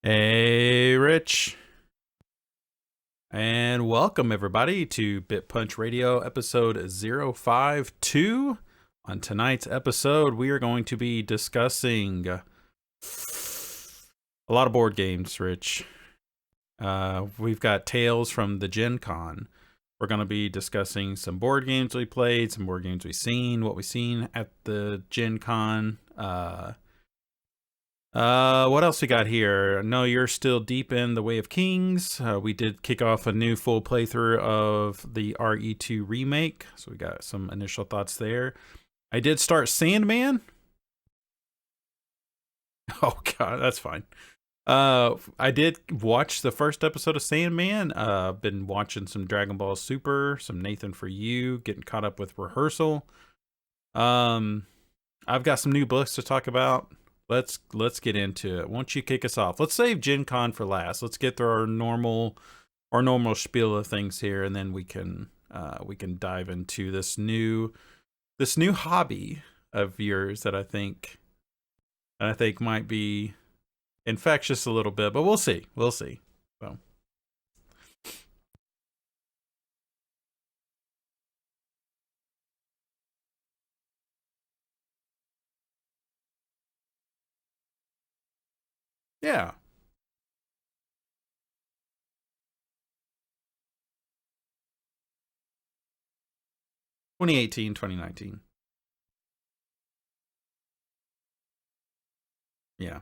Hey, Rich, and welcome everybody to BitPunch Radio episode 052. On tonight's episode, we are going to be discussing a lot of board games, Rich. We've got tales from the Gen Con. We're going to be discussing some board games we played, some board games we've seen, what we've seen at the Gen Con. What else we got here? No, you're still deep in the Way of Kings. We did kick off a new full playthrough of the RE2 remake, so we got some initial thoughts there. I did start Sandman. Oh god, that's fine. I did watch the first episode of Sandman. Been watching some Dragon Ball Super, some Nathan for You, getting caught up with Rehearsal. I've got some new books to talk about. Let's get into it. Why don't you kick us off? Let's save Gen Con for last. Let's get through our normal spiel of things here, and then we can dive into this new hobby of yours that I think might be infectious a little bit, but we'll see. So yeah. 2018, 2019. Yeah.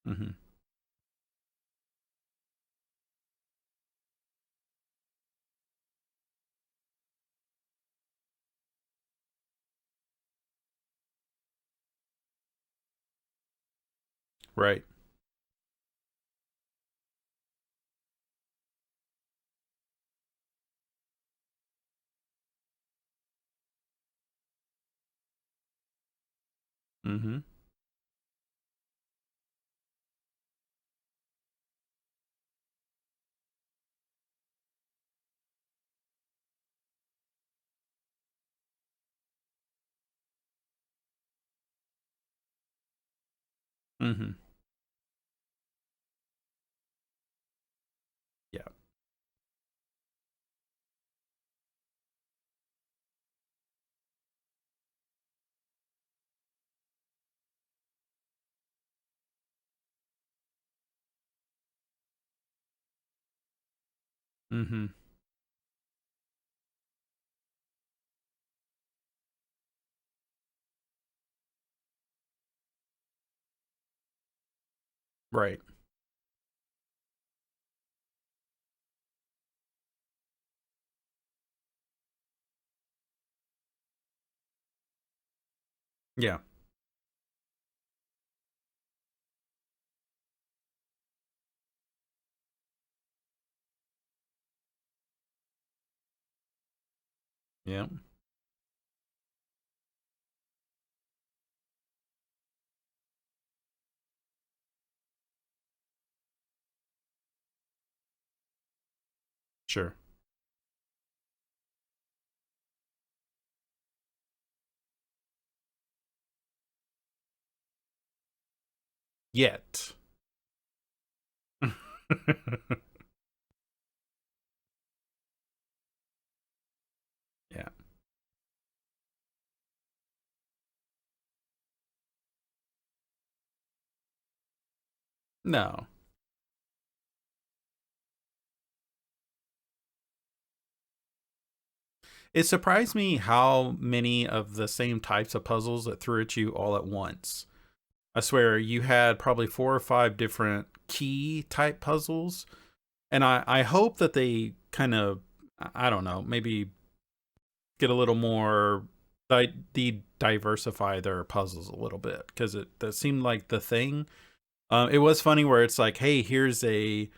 Mm-hmm. Right. Mm-hmm. Mm-hmm. Yeah. Mm-hmm. Right. Yeah. Yeah. Sure. Yet. Yeah. No. It surprised me how many of the same types of puzzles that threw at you all at once. I swear you had probably 4 or 5 different key type puzzles. And I hope that they kind of, I don't know, maybe get a little more, diversify their puzzles a little bit. Because that seemed like the thing. It was funny where it's like, hey, here's a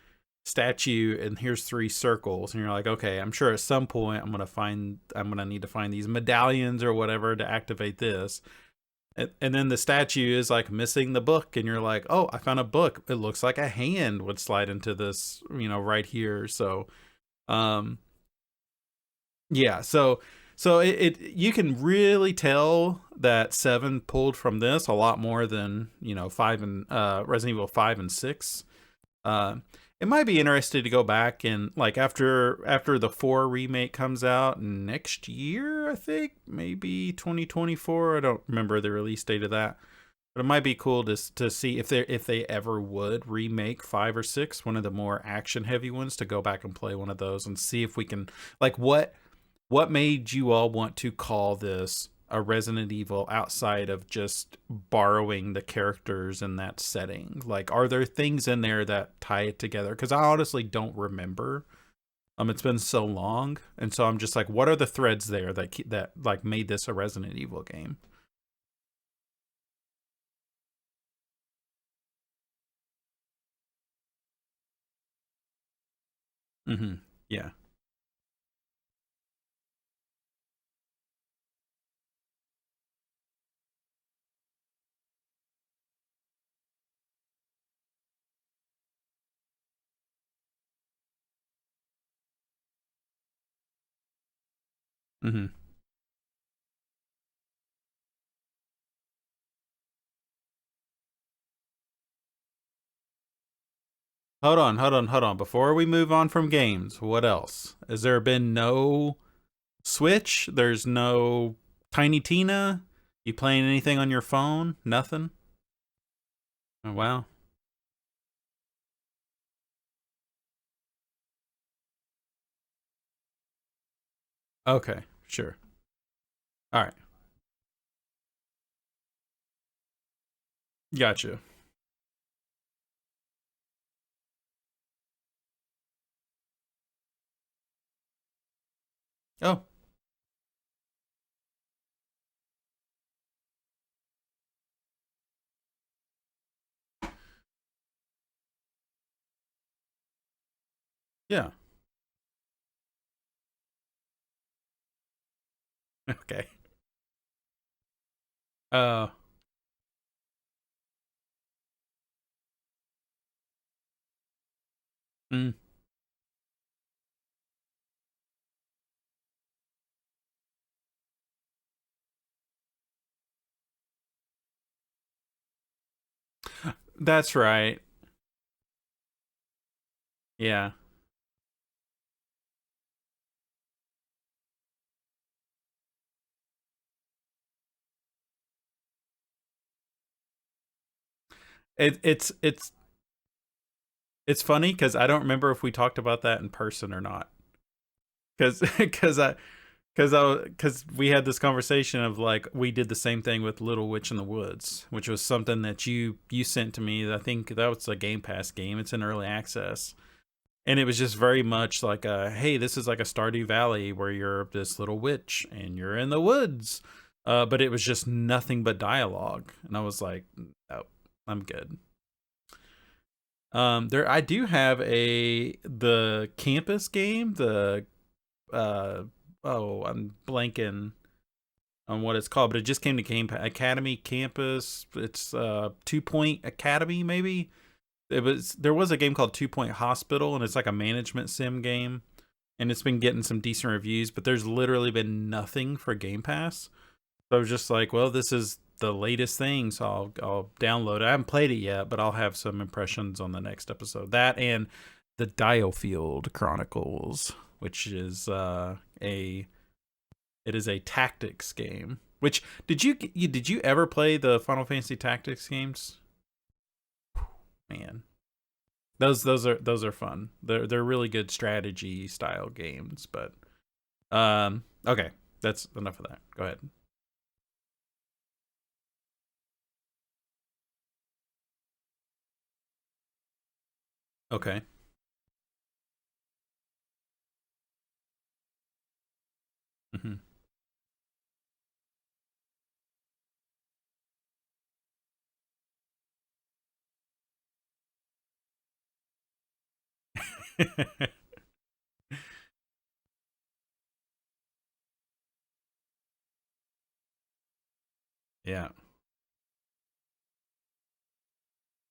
statue and here's 3 circles, and you're like, okay, I'm sure at some point I'm gonna need to find these medallions or whatever to activate this. And then the statue is like missing the book, and you're like, oh, I found a book. It looks like a hand would slide into this, right here. So, um, yeah. So it you can really tell that seven pulled from this a lot more than five and Resident Evil 5 and 6. Uh, it might be interesting to go back and like after the 4 remake comes out next year, I think maybe 2024. I don't remember the release date of that, but it might be cool to see if they ever would remake 5 or 6, one of the more action heavy ones, to go back and play one of those and see if we can like what made you all want to call this a Resident Evil outside of just borrowing the characters in that setting? Like, are there things in there that tie it together? Because I honestly don't remember. It's been so long, and so I'm just like, what are the threads there that like made this a Resident Evil game? Mm-hmm. Yeah. Mm-hmm. Hold on. Before we move on from games, what else? Has there been no Switch? There's no Tiny Tina? You playing anything on your phone? Nothing? Oh, wow. Okay, sure. All right. Gotcha. Oh, yeah. Okay. Uh, mm, that's right. Yeah. It's funny because I don't remember if we talked about that in person or not. Because because we had this conversation of like we did the same thing with Little Witch in the Woods, which was something that you sent to me. I think that was a Game Pass game. It's in early access, and it was just very much like a hey, this is like a Stardew Valley where you're this little witch and you're in the woods, but it was just nothing but dialogue, and I was like, oh, I'm good. There I do have the campus game, the uh oh, I'm blanking on what it's called, but it just came to Game Academy Campus. It's 2 Point Academy, maybe. There was a game called 2 Point Hospital, and it's like a management sim game, and it's been getting some decent reviews, but there's literally been nothing for Game Pass. So I was just like, well, this is the latest thing, so I'll download it. I haven't played it yet, but I'll have some impressions on the next episode. That and the Diofield Chronicles, which is a it is a tactics game. Which did you ever play the Final Fantasy Tactics games? Man, those are fun. They're really good strategy style games. But okay, that's enough of that. Go ahead. Okay. Hmm. Yeah.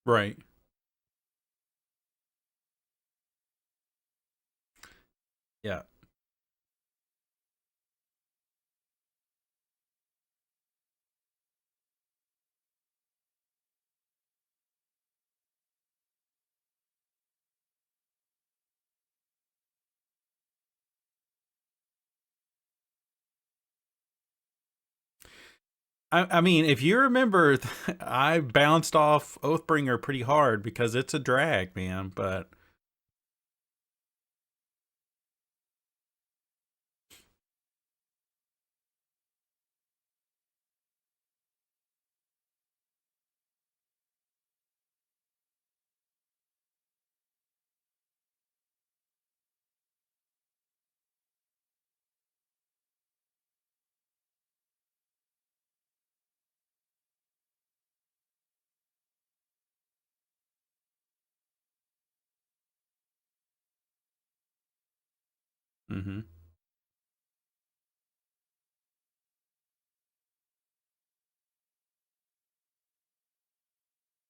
Right. Yeah. I mean, if you remember, I bounced off Oathbringer pretty hard because it's a drag, man. But mm-hmm.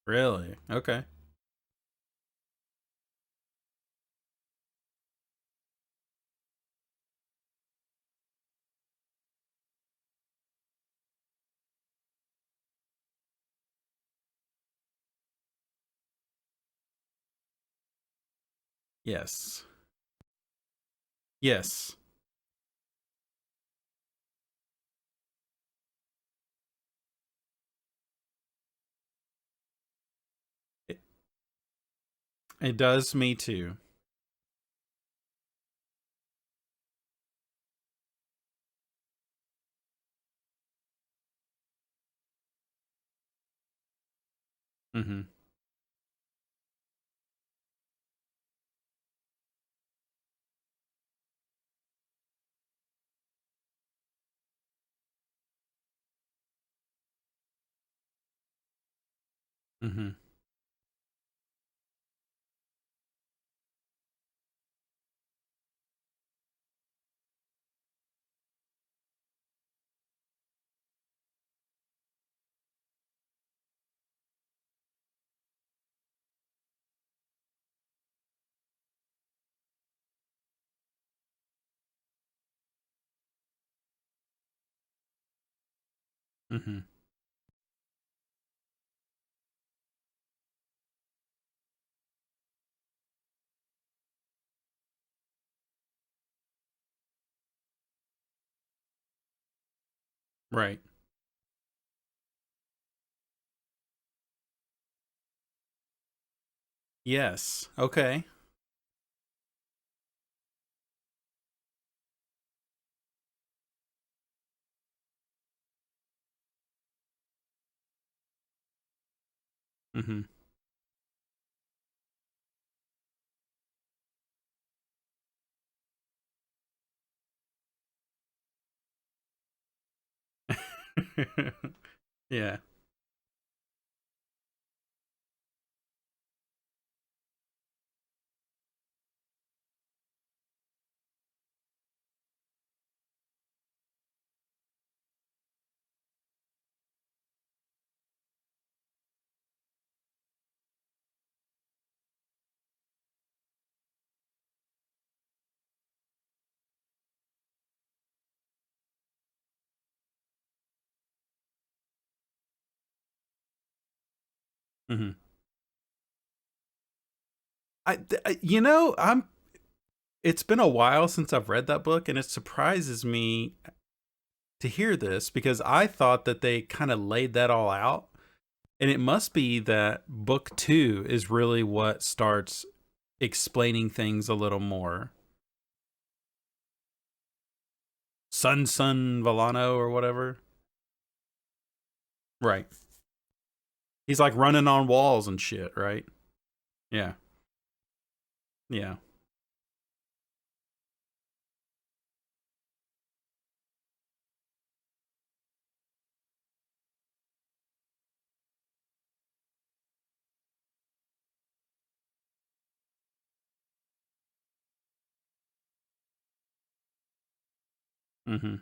Really, okay, yes, yes, it, it does me too. Mm-hmm. Mm-hmm. Mm-hmm. Right. Yes. Okay. Mm-hmm. Yeah. Mm-hmm. You know, I'm. It's been a while since I've read that book, and it surprises me to hear this because I thought that they kind of laid that all out. And it must be that book two is really what starts explaining things a little more. Sun Volano or whatever. Right. He's like running on walls and shit, right? Yeah. Yeah. Mm-hmm.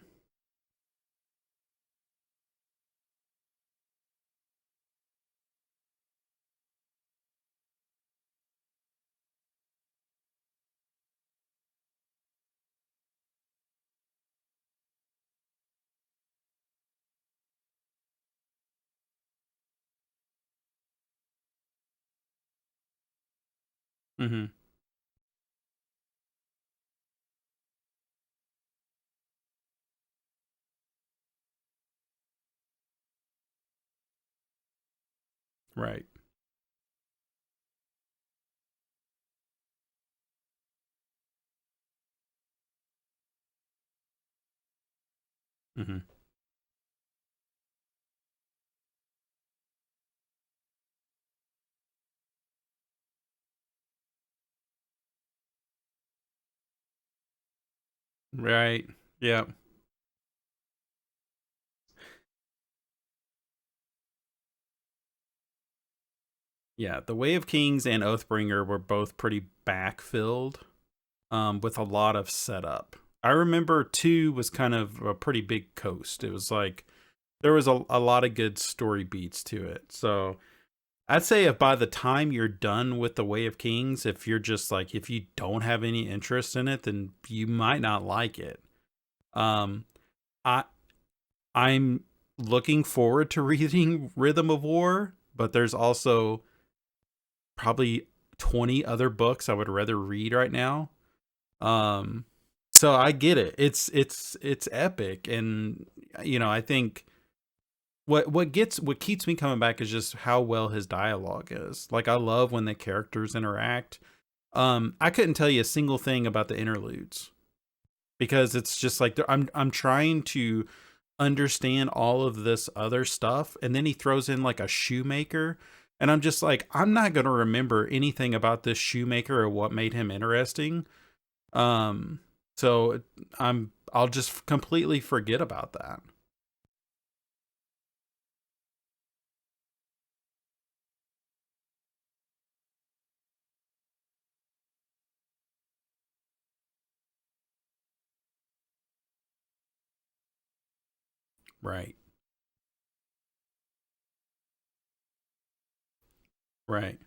Mm-hmm. Right. Mm-hmm. Right. Yeah. Yeah. The Way of Kings and Oathbringer were both pretty backfilled, with a lot of setup. I remember two was kind of a pretty big coast. It was like there was a lot of good story beats to it. So I'd say if by the time you're done with The Way of Kings, if you're just like if you don't have any interest in it, then you might not like it. Um, I I'm looking forward to reading Rhythm of War, but there's also probably 20 other books I would rather read right now. Um, so I get it. It's epic, and I think what keeps me coming back is just how well his dialogue is. Like I love when the characters interact. I couldn't tell you a single thing about the interludes because it's just like I'm trying to understand all of this other stuff, and then he throws in like a shoemaker, and I'm just like I'm not gonna remember anything about this shoemaker or what made him interesting. um so I'll just completely forget about that. Right. Right.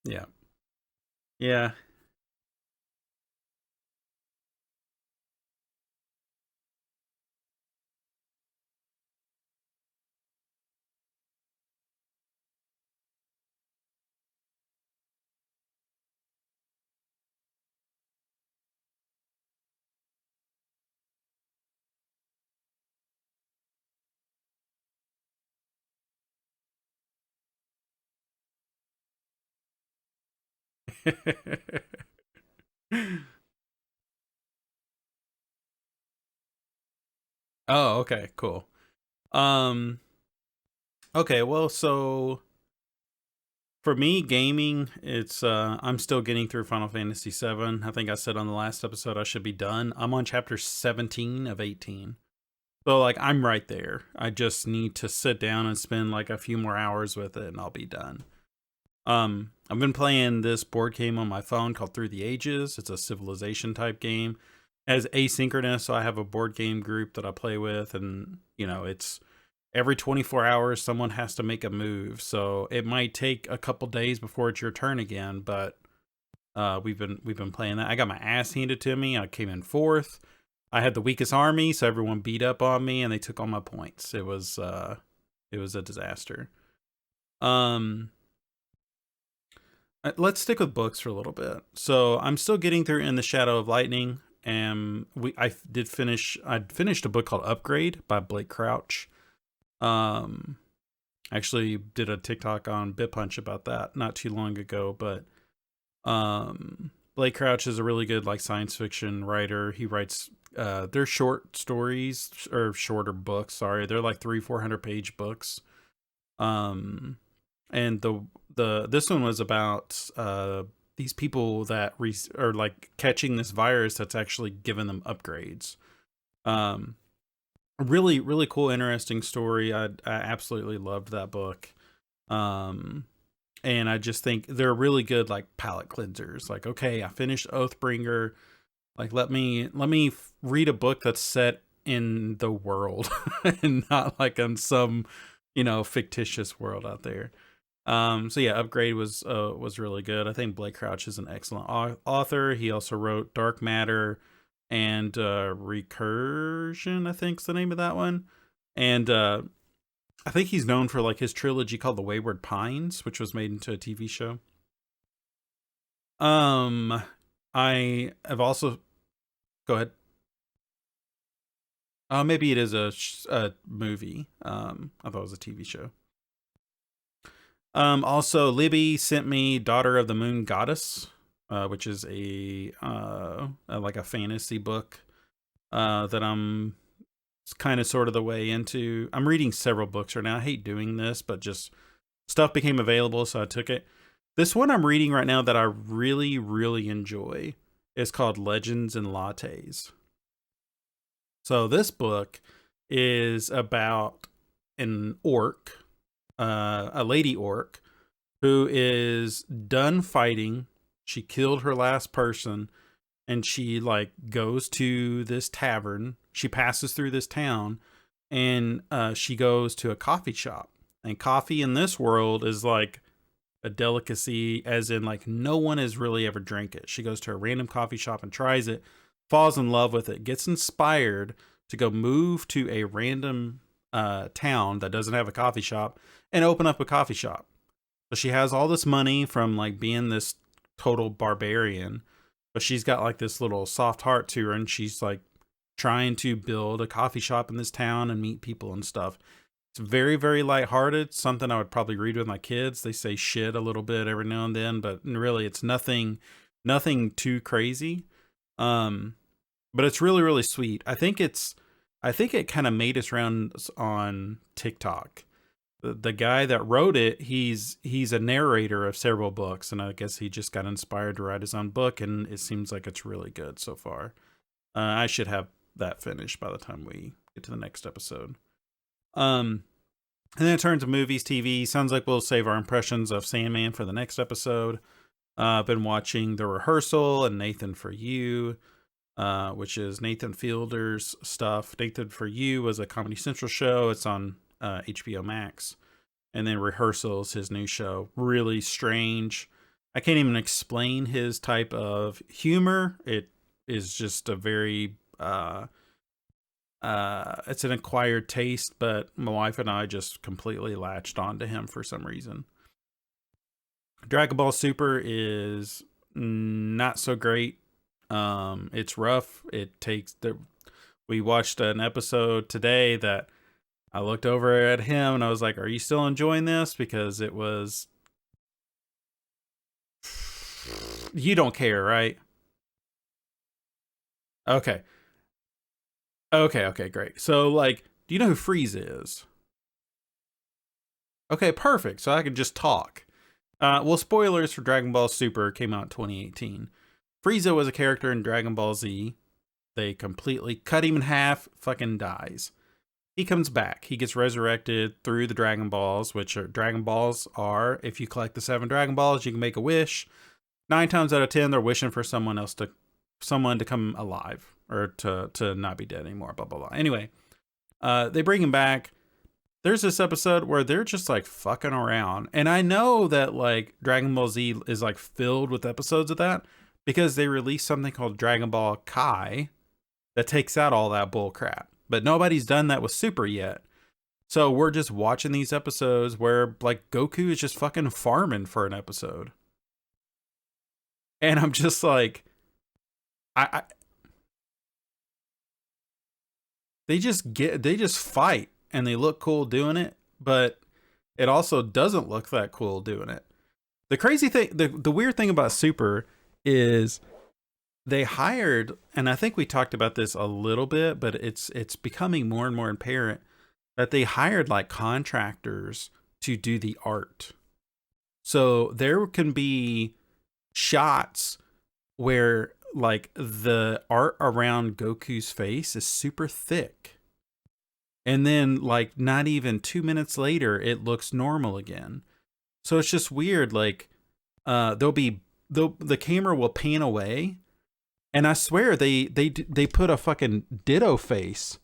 Yeah. Yeah. Oh, okay, cool. um okay, well, so for me, gaming, it's I'm still getting through Final Fantasy 7. I think I said on the last episode I should be done. I'm on chapter 17 of 18. So like I'm right there. I just need to sit down and spend like a few more hours with it and I'll be done. I've been playing this board game on my phone called Through the Ages. It's a civilization type game. As asynchronous, so I have a board game group that I play with, and it's every 24 hours someone has to make a move. So it might take a couple days before it's your turn again, but we've been playing that. I got my ass handed to me. I came in fourth. I had the weakest army, so everyone beat up on me and they took all my points. It was a disaster. Um let's stick with books for a little bit. So I'm still getting through In the Shadow of Lightning, and I'd finished a book called Upgrade by Blake Crouch. Um actually did a TikTok on BitPunch about that not too long ago, but Blake Crouch is a really good like science fiction writer. He writes they're short stories or shorter books, sorry. They're like 300-400 page books. Um and the this one was about these people that are like catching this virus that's actually giving them upgrades. Um really really cool interesting story. I absolutely loved that book. Um and I just think they're really good like palate cleansers. Like, okay, I finished Oathbringer. Like, let me read a book that's set in the world and not like on some fictitious world out there. So yeah, Upgrade was really good. I think Blake Crouch is an excellent author. He also wrote Dark Matter and Recursion, I think's the name of that one. And I think he's known for like his trilogy called The Wayward Pines, which was made into a TV show. I have also go ahead. Maybe it is a movie. I thought it was a TV show. Also, Libby sent me Daughter of the Moon Goddess, which is a like a fantasy book that I'm kind of sort of the way into. I'm reading several books right now. I hate doing this, but just stuff became available, so I took it. This one I'm reading right now that I really, really enjoy is called Legends and Lattes. So this book is about an orc, a lady orc, who is done fighting. She killed her last person, and she like goes to this tavern. She passes through this town, and she goes to a coffee shop. And coffee in this world is like a delicacy, as in like no one has really ever drank it. She goes to a random coffee shop and tries it, falls in love with it, gets inspired to go move to a random town that doesn't have a coffee shop and open up a coffee shop. So she has all this money from like being this total barbarian, but she's got like this little soft heart to her, and she's like trying to build a coffee shop in this town and meet people and stuff. It's very, very lighthearted. Something I would probably read with my kids. They say shit a little bit every now and then, but really it's nothing too crazy. But it's really, really sweet. I think it kind of made its rounds on TikTok. The guy that wrote it, he's a narrator of several books, and I guess he just got inspired to write his own book, and it seems like it's really good so far. I should have that finished by the time we get to the next episode. And then in terms of movies, TV, sounds like we'll save our impressions of Sandman for the next episode. I've been watching The Rehearsal and Nathan For You, which is Nathan Fielder's stuff. Nathan For You was a Comedy Central show. It's on HBO Max. And then Rehearsals, his new show. Really strange. I can't even explain his type of humor. It is just a very it's an acquired taste, but my wife and I just completely latched onto him for some reason. Dragon Ball Super is not so great. It's rough. We watched an episode today that I looked over at him and I was like, "Are you still enjoying this?" Because it was, you don't care, right? Okay. Okay, great. So, like, do you know who Frieza is? Okay, perfect. So I can just talk. Well, spoilers for Dragon Ball Super came out in 2018. Frieza was a character in Dragon Ball Z. They completely cut him in half, fucking dies. He comes back. He gets resurrected through the Dragon Balls, which are Dragon Balls are, if you collect the 7 Dragon Balls, you can make a wish. 9 times out of 10, they're wishing for someone to come alive, or to not be dead anymore, blah, blah, blah. Anyway, they bring him back. There's this episode where they're just like fucking around. And I know that like Dragon Ball Z is like filled with episodes of that because they released something called Dragon Ball Kai that takes out all that bull crap. But nobody's done that with Super yet. So we're just watching these episodes where like Goku is just fucking farming for an episode. And I'm just like, they just fight and they look cool doing it, but it also doesn't look that cool doing it. The crazy thing, the weird thing about Super is they hired, and I think we talked about this a little bit, but it's becoming more and more apparent that they hired like contractors to do the art. So there can be shots where like the art around Goku's face is super thick. And then like not even 2 minutes later, it looks normal again. So it's just weird. Like the camera will pan away, and I swear they put a fucking ditto face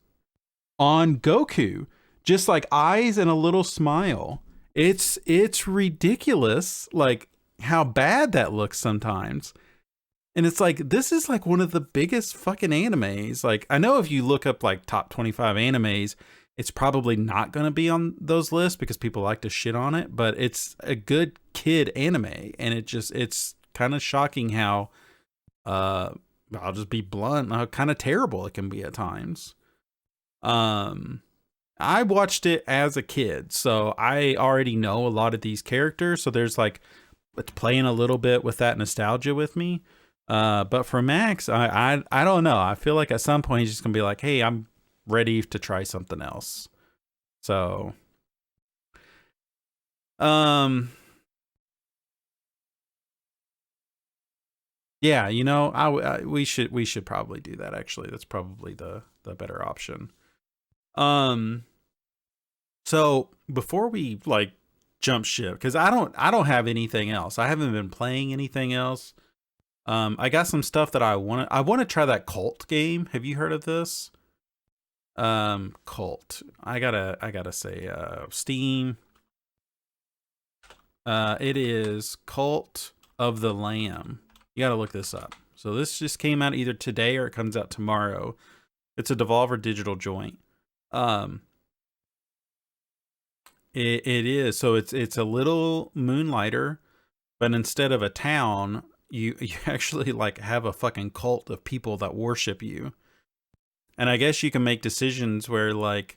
on Goku, just like eyes and a little smile. It's ridiculous, like how bad that looks sometimes. And it's like, this is like one of the biggest fucking animes. Like, I know if you look up like top 25 animes, it's probably not going to be on those lists because people like to shit on it, but it's a good kid anime, and it's kind of shocking how I'll just be blunt, how kind of terrible it can be at times. I watched it as a kid, so I already know a lot of these characters, so there's like it's playing a little bit with that nostalgia with me. But for Max, I don't know. I feel like at some point he's just gonna be like, "Hey, I'm ready to try something else." So, um, yeah, you know, we should probably do that. Actually, that's probably the better option. Um, so before we like jump ship, because I don't have anything else. I haven't been playing anything else. I got some stuff that I want to try that Cult game. Have you heard of this? Cult. I gotta say, Steam. It is Cult of the Lamb. You gotta look this up. So this just came out either today or it comes out tomorrow. It's a Devolver Digital joint. Um, it is. So it's a little Moonlighter, but instead of a town, you actually like have a fucking cult of people that worship you. And I guess you can make decisions where like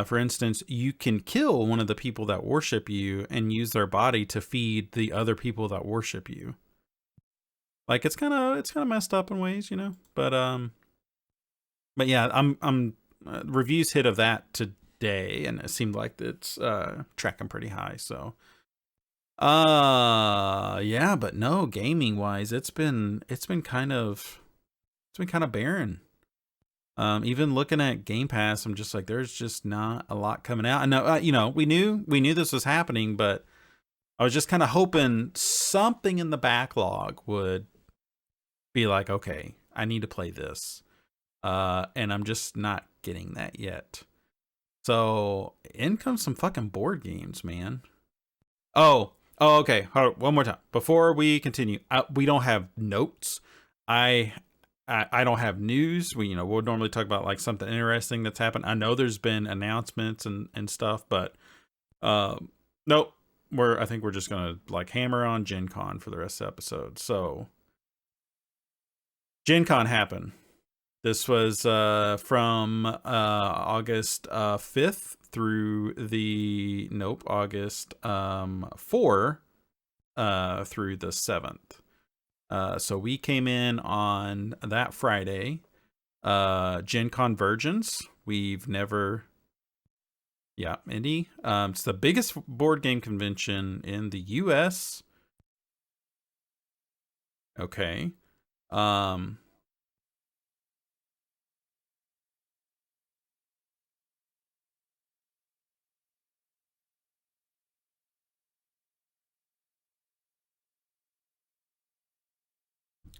for instance, you can kill one of the people that worship you and use their body to feed the other people that worship you. Like it's kind of messed up in ways, you know. But yeah, I'm reviews hit of that today, and it seemed like it's tracking pretty high. So yeah, but no, gaming wise, it's been kind of barren. Even looking at Game Pass, I'm just like, there's just not a lot coming out. I know, you know, we knew this was happening, but I was just kind of hoping something in the backlog would be like, okay, I need to play this, and I'm just not getting that yet. So in comes some fucking board games, man. Oh, okay. Hold on, one more time before we continue. We don't have notes. I I don't have news. We'll normally talk about like something interesting that's happened. I know there's been announcements and stuff, but nope. I think we're just gonna like hammer on Gen Con for the rest of the episode. So Gen Con happened. This was from August 5th through August 4 through the 7th. So we came in on that Friday. Gen Convergence. We've never, yeah, Indy. It's the biggest board game convention in the U.S. Okay.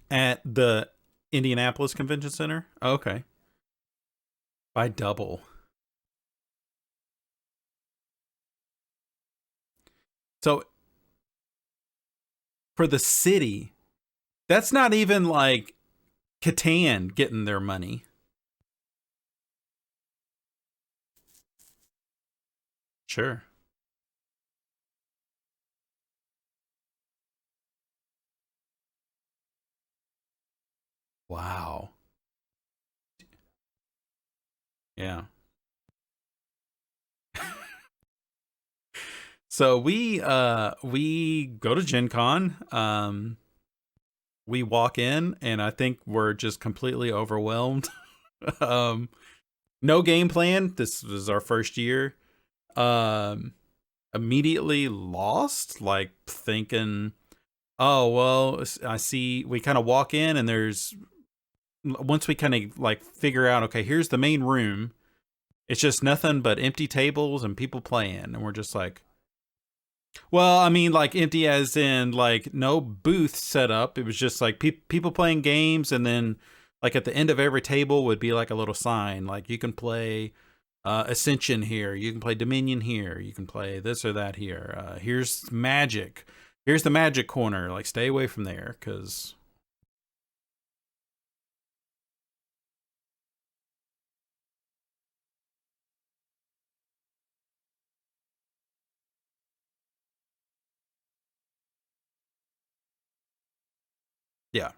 At the Indianapolis Convention Center. Okay. By double. So for the city, that's not even like Catan getting their money. Sure. Wow. Yeah. So we go to Gen Con. We walk in and I think we're just completely overwhelmed. um no game plan. This was our first year. Um Immediately lost, like thinking, oh well, I see. We kind of walk in and there's once we kind of like figure out, okay, here's the main room. It's just nothing but empty tables and people playing, and we're just like, well, I mean, like empty as in like no booth set up. It was just like people playing games, and then like at the end of every table would be like a little sign, like you can play Ascension here, you can play Dominion here, you can play this or that here. Here's Magic. Here's the Magic corner. Like stay away from there, because Yeah.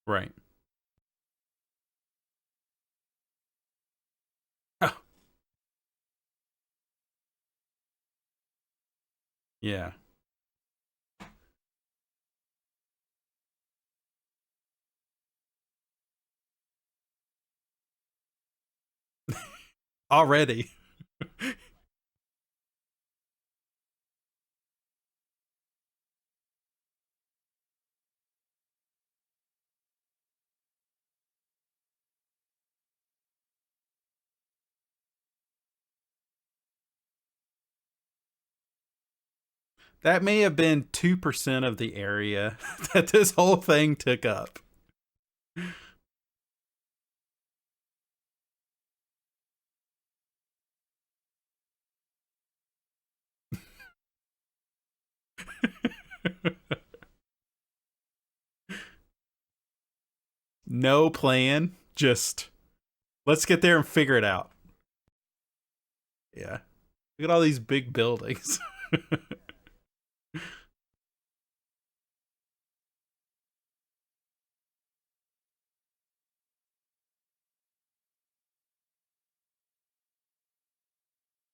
Right. Oh, yeah. Already. That may have been 2% of the area that this whole thing took up. No plan. Just let's get there and figure it out. Yeah. Look at all these big buildings.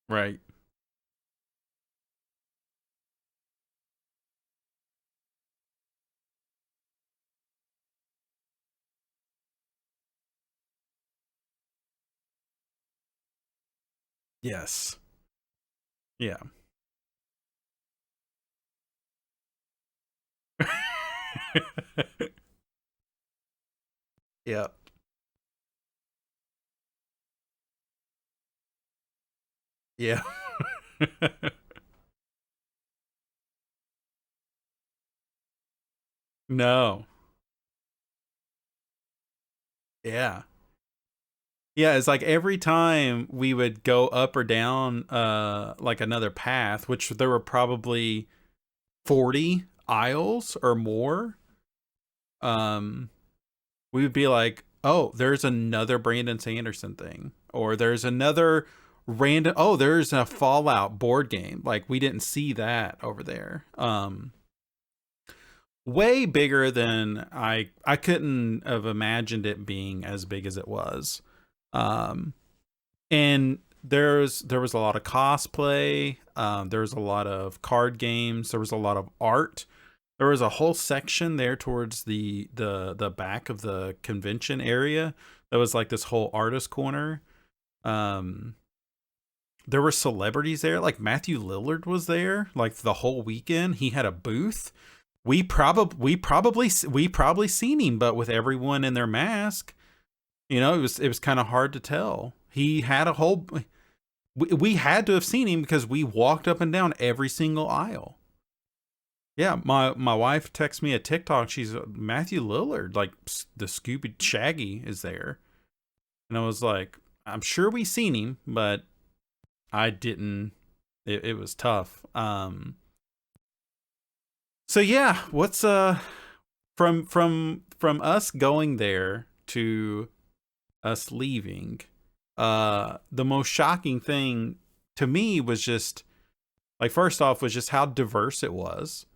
Right. Yes. Yeah. Yeah. Yeah. No. Yeah. Yeah, it's like every time we would go up or down like another path, which there were probably 40 aisles or more, um we would be like, "Oh, there's another Brandon Sanderson thing." Or there's another random there's a Fallout board game. Like we didn't see that over there. Way bigger than I couldn't have imagined it being as big as it was. Um and there was a lot of cosplay, there was a lot of card games, there was a lot of art. There was a whole section there towards the back of the convention area that was like this whole artist corner. Um there were celebrities there, like Matthew Lillard was there like the whole weekend. He had a booth. We probably seen him, but with everyone in their mask, it was kind of hard to tell. He had a whole we had to have seen him because we walked up and down every single aisle. Yeah, my wife texts me a TikTok. She's Matthew Lillard, like the Scooby Shaggy is there, and I was like, I'm sure we seen him, but I didn't. It was tough. So yeah, what's from us going there to us leaving, the most shocking thing to me was just like first off was just how diverse it was.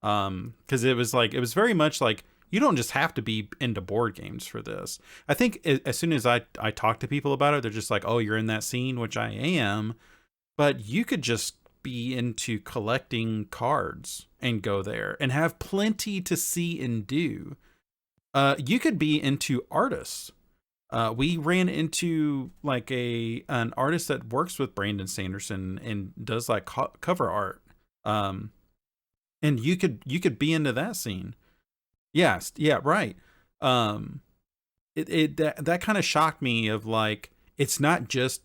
Because it was very much like you don't just have to be into board games for this. I think as soon as I talk to people about it, they're just like, oh, you're in that scene, which I am, but you could just be into collecting cards and go there and have plenty to see and do. You could be into artists. We ran into like an artist that works with Brandon Sanderson and does like cover art. Um, and you could be into that scene. Yes, yeah, right. Um, that kind of shocked me of like it's not just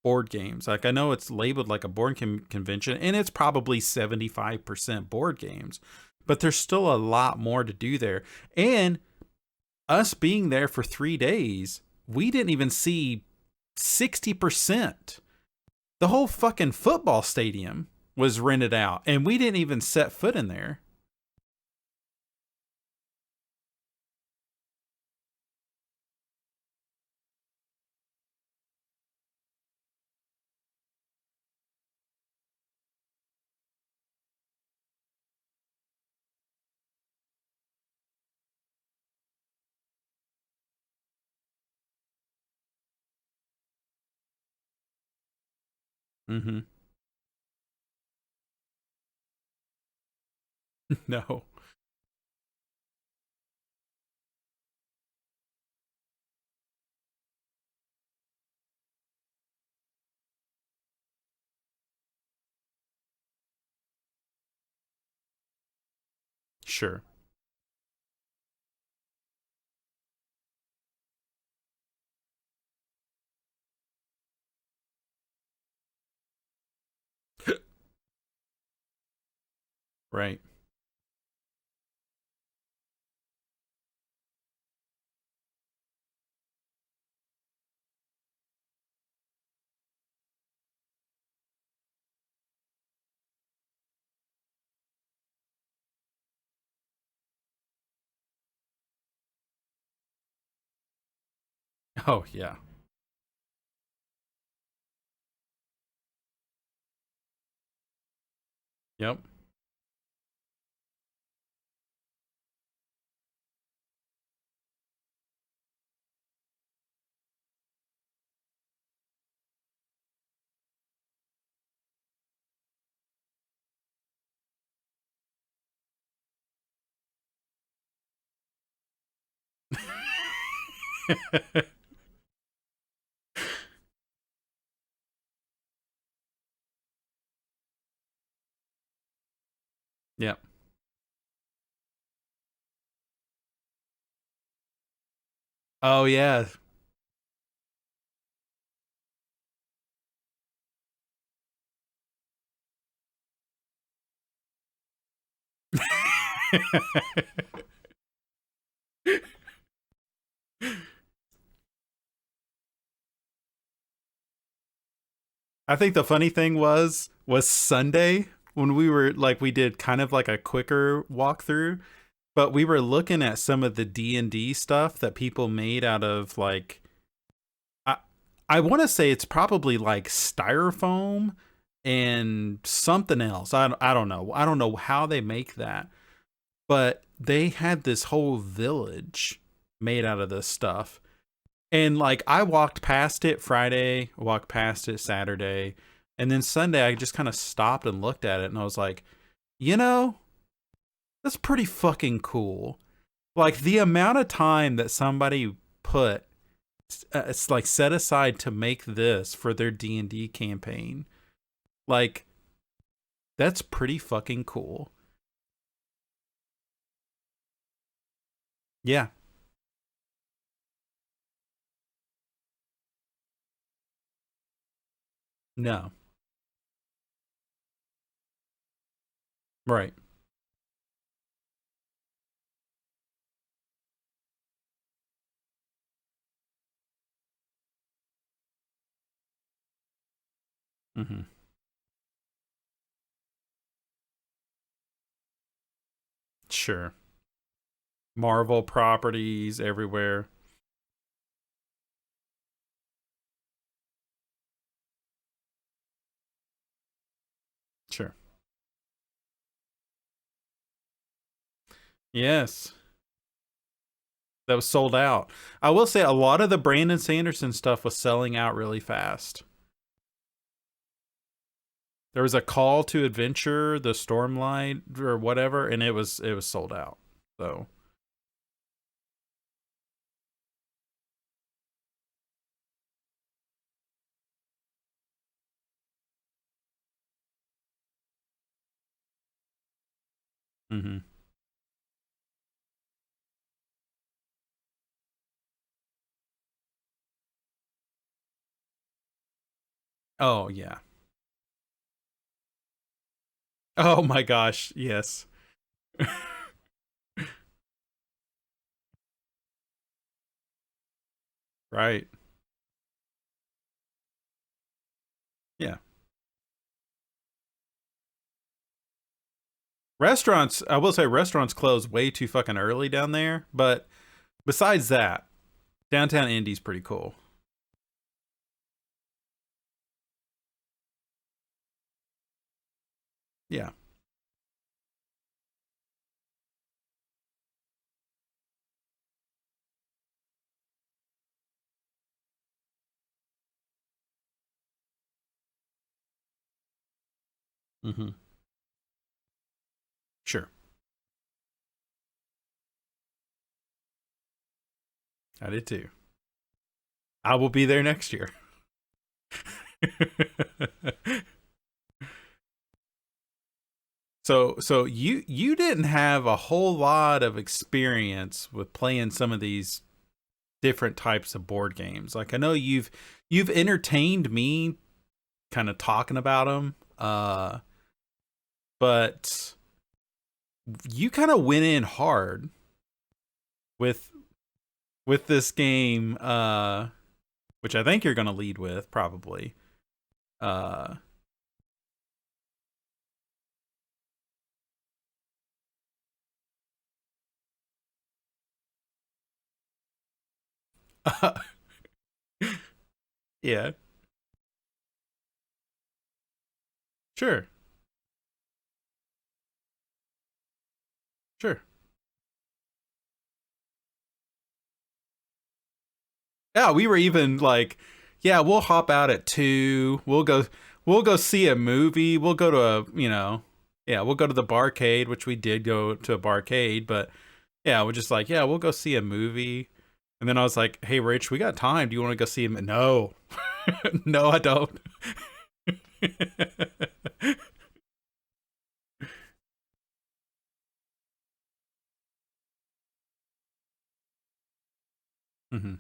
board games. Like I know it's labeled like a board convention, and it's probably 75% board games, but there's still a lot more to do there. And us being there for 3 days, we didn't even see 60%. The whole fucking football stadium was rented out, and we didn't even set foot in there. Mm-hmm. No. Sure. Right. Oh yeah. Yep. Yep. Oh yeah. I think the funny thing was Sunday when we were like we did kind of like a quicker walkthrough, but we were looking at some of the D&D stuff that people made out of like I I want to say it's probably like styrofoam and something else. I don't know. I don't know how they make that, but they had this whole village made out of this stuff. And like I walked past it Friday, walked past it Saturday, and then Sunday I just kind of stopped and looked at it and I was like, you know, that's pretty fucking cool. Like the amount of time that somebody put it's like set aside to make this for their D&D campaign. Like that's pretty fucking cool. Yeah. No. Right. Mhm. Sure. Marvel properties everywhere. Sure. Yes. That was sold out. I will say a lot of the Brandon Sanderson stuff was selling out really fast. There was a call to adventure, the Stormlight or whatever, and it was sold out. So, hmm, oh yeah. Oh my gosh, yes. Right. Yeah. Restaurants, I will say restaurants close way too fucking early down there, but besides that, downtown Indy's pretty cool. Yeah. Mm-hmm. Sure. I did too. I will be there next year. So you didn't have a whole lot of experience with playing some of these different types of board games. Like I know you've entertained me kind of talking about them, but you kind of went in hard with this game, which I think you're going to lead with probably. Uh, yeah, sure, sure. Yeah, we were even like, yeah, we'll hop out at 2. We'll go see a movie. We'll go to a, yeah, we'll go to the barcade, which we did go to a barcade, but yeah, we're just like, yeah, we'll go see a movie. And then I was like, hey, Rich, we got time. Do you want to go see him? No, no, I don't. Hmm.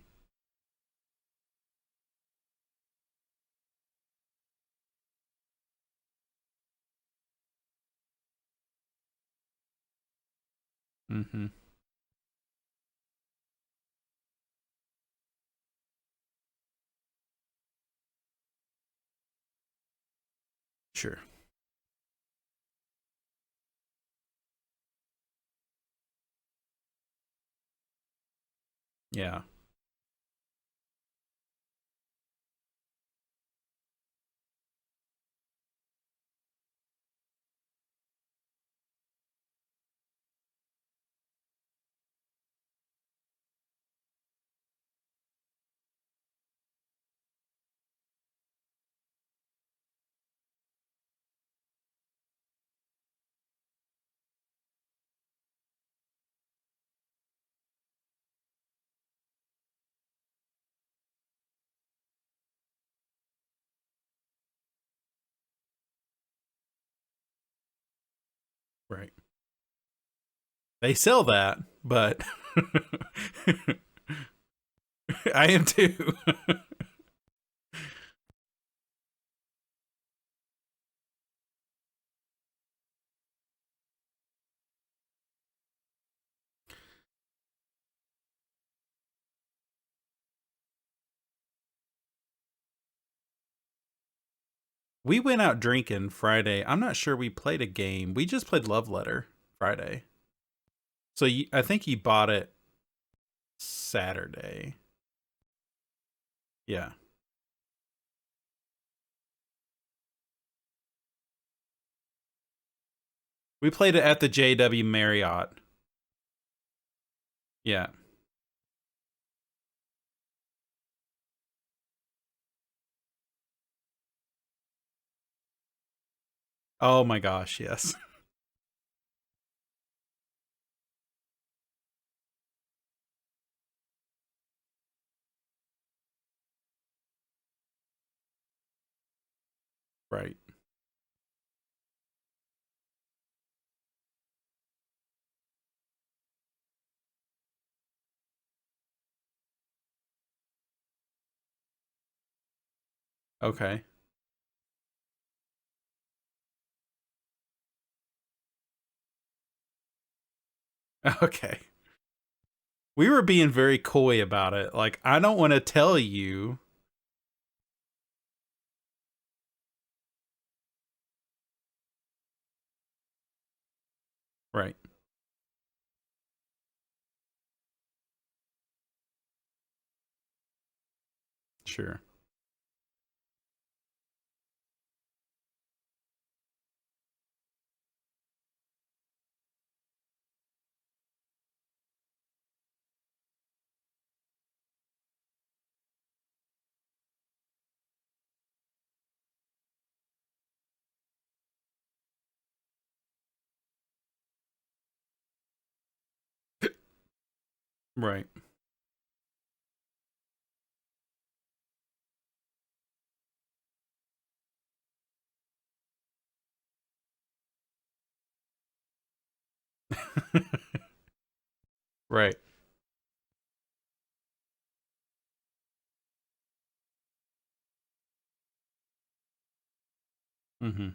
Hmm. Sure. Yeah. Right. They sell that, but I am too. We went out drinking Friday. I'm not sure we played a game. We just played Love Letter Friday. So I think you bought it Saturday. Yeah. We played it at the JW Marriott. Yeah. Oh my gosh, yes. Right. Okay. Okay. We were being very coy about it. Like, I don't want to tell you. Right. Sure. Right. Right. Mm-hmm.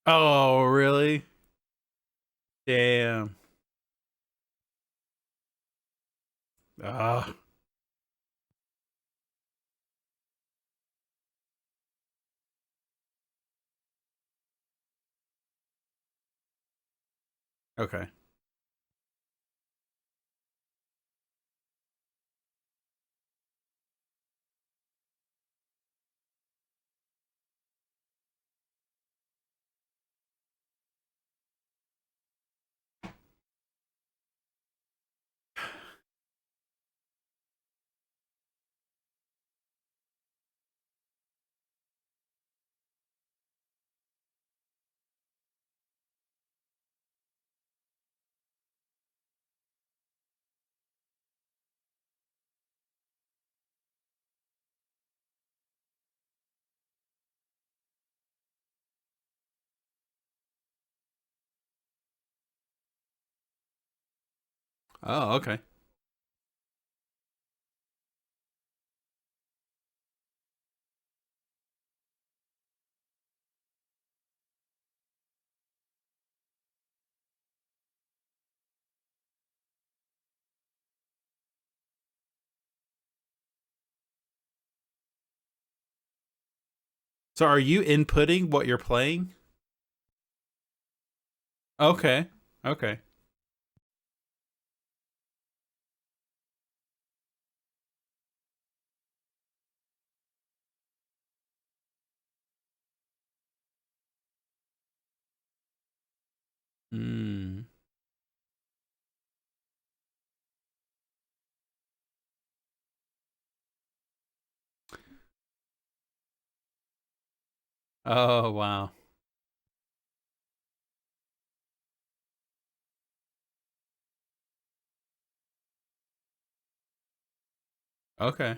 Oh, really? Damn. Ah. Okay. Oh, okay. So are you inputting what you're playing? Okay. Okay. Mm. Oh, wow. Okay.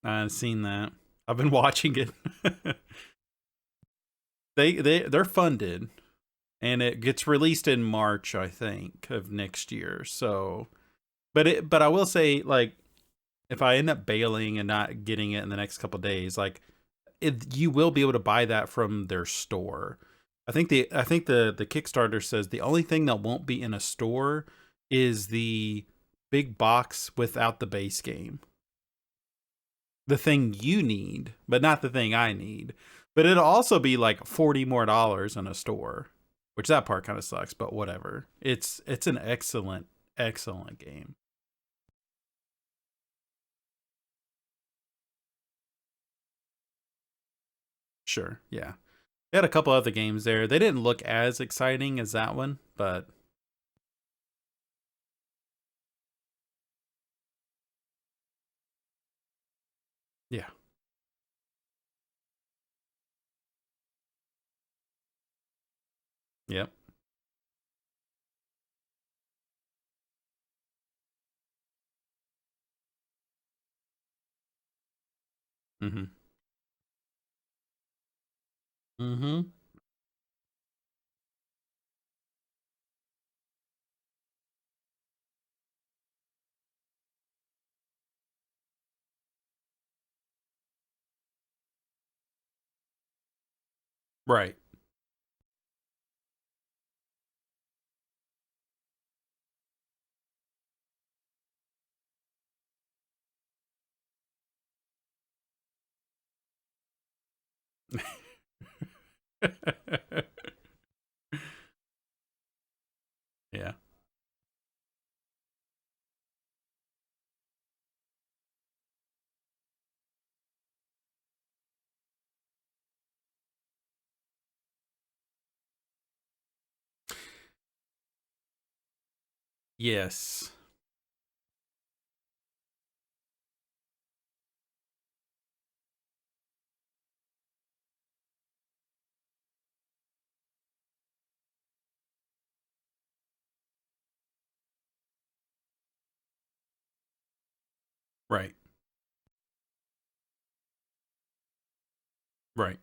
I've seen that. I've been watching it. They're funded, and it gets released in March, I think, of next year. So, but I will say, like, if I end up bailing and not getting it in the next couple of days, like, you will be able to buy that from their store. I think the Kickstarter says the only thing that won't be in a store is the big box without the base game. The thing you need, but not the thing I need. But it'll also be like $40 more in a store, which that part kind of sucks, but whatever. It's an excellent game. Sure, yeah. They had a couple other games there. They didn't look as exciting as that one, but yeah. Yep. Mhm. Mhm. Right. Yeah. Yes. Right. Right.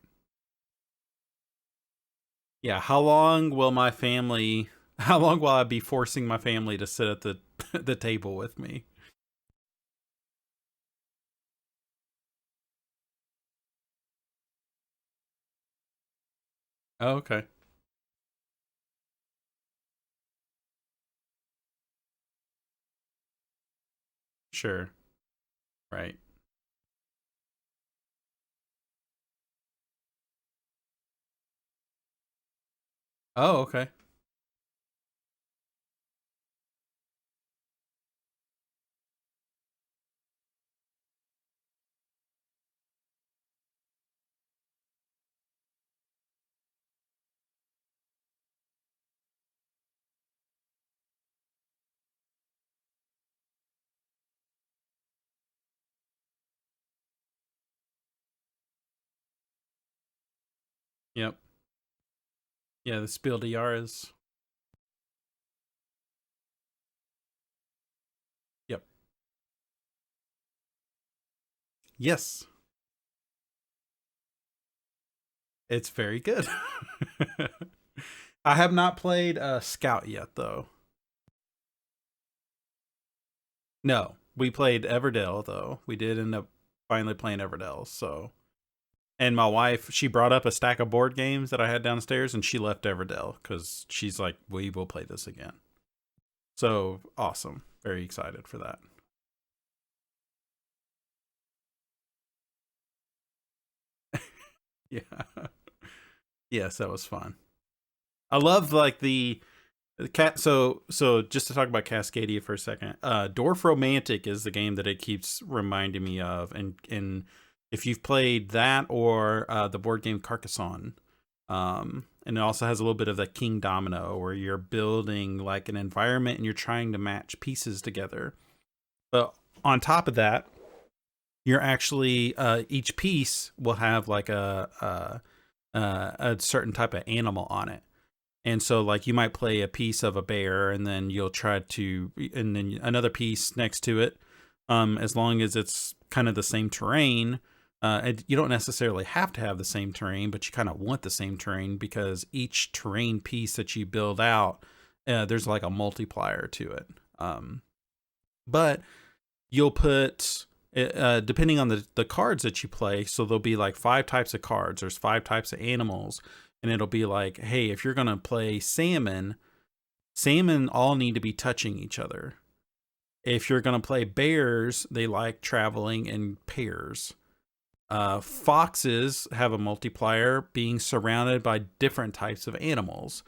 Yeah. How long will my family? How long will I be forcing my family to sit at the the table with me? Oh, okay. Sure. Right. Oh, okay. Yep. Yeah. The Spiel des Jahres. Yep. Yes. It's very good. I have not played Scout yet, though. No, we played Everdell though. We did end up finally playing Everdell. So, and my wife, she brought up a stack of board games that I had downstairs, and she left Everdell because she's like, "We will play this again." So awesome! Very excited for that. Yeah. Yes, that was fun. I love like the cat. So just to talk about Cascadia for a second, Dwarf Romantic is the game that it keeps reminding me of, and if you've played that or the board game Carcassonne, and it also has a little bit of the King Domino where you're building like an environment and you're trying to match pieces together. But on top of that, you're actually each piece will have like a certain type of animal on it. And so, like, you might play a piece of a bear, and then you'll try to, and then another piece next to it. As long as it's kind of the same terrain, you don't necessarily have to have the same terrain, but you kind of want the same terrain because each terrain piece that you build out, there's like a multiplier to it. But you'll put depending on the cards that you play, so there'll be like five types of cards, there's five types of animals, and it'll be like, hey, if you're going to play salmon all need to be touching each other. If you're going to play bears, they like traveling in pairs. Foxes have a multiplier being surrounded by different types of animals.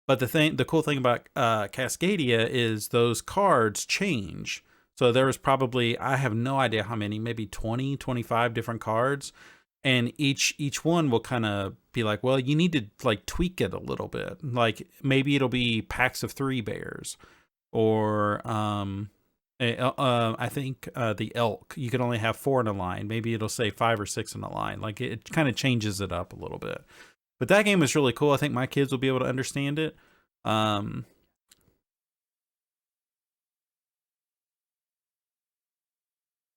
But the cool thing about Cascadia is those cards change. So there was probably, I have no idea how many, maybe 20, 25 different cards, and each one will kind of be like, well, you need to like tweak it a little bit. Like maybe it'll be packs of three bears, or I think the elk, you can only have four in a line. Maybe it'll say five or six in a line. Like it kind of changes it up a little bit. But that game is really cool. I think my kids will be able to understand it. Um,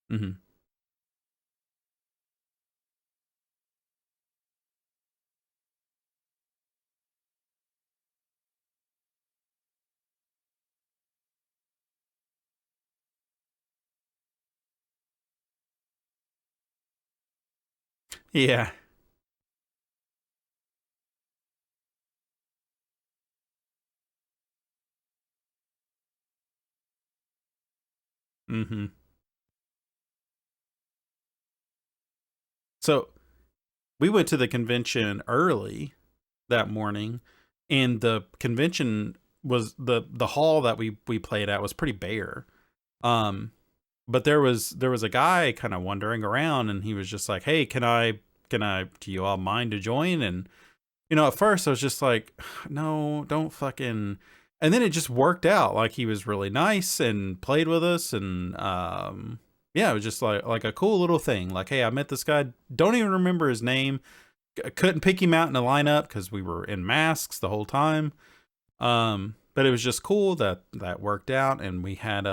mhm. Yeah. Hmm. So we went to the convention early that morning, and the convention was the hall that we played at was pretty bare. Um, but there was a guy kind of wandering around, and he was just like, "Hey, can I do you all mind to join?" And at first I was just like, "No, don't fucking." And then it just worked out. Like he was really nice and played with us, and yeah, it was just like a cool little thing. Like, hey, I met this guy. Don't even remember his name. Couldn't pick him out in a lineup because we were in masks the whole time. But it was just cool that worked out, and we had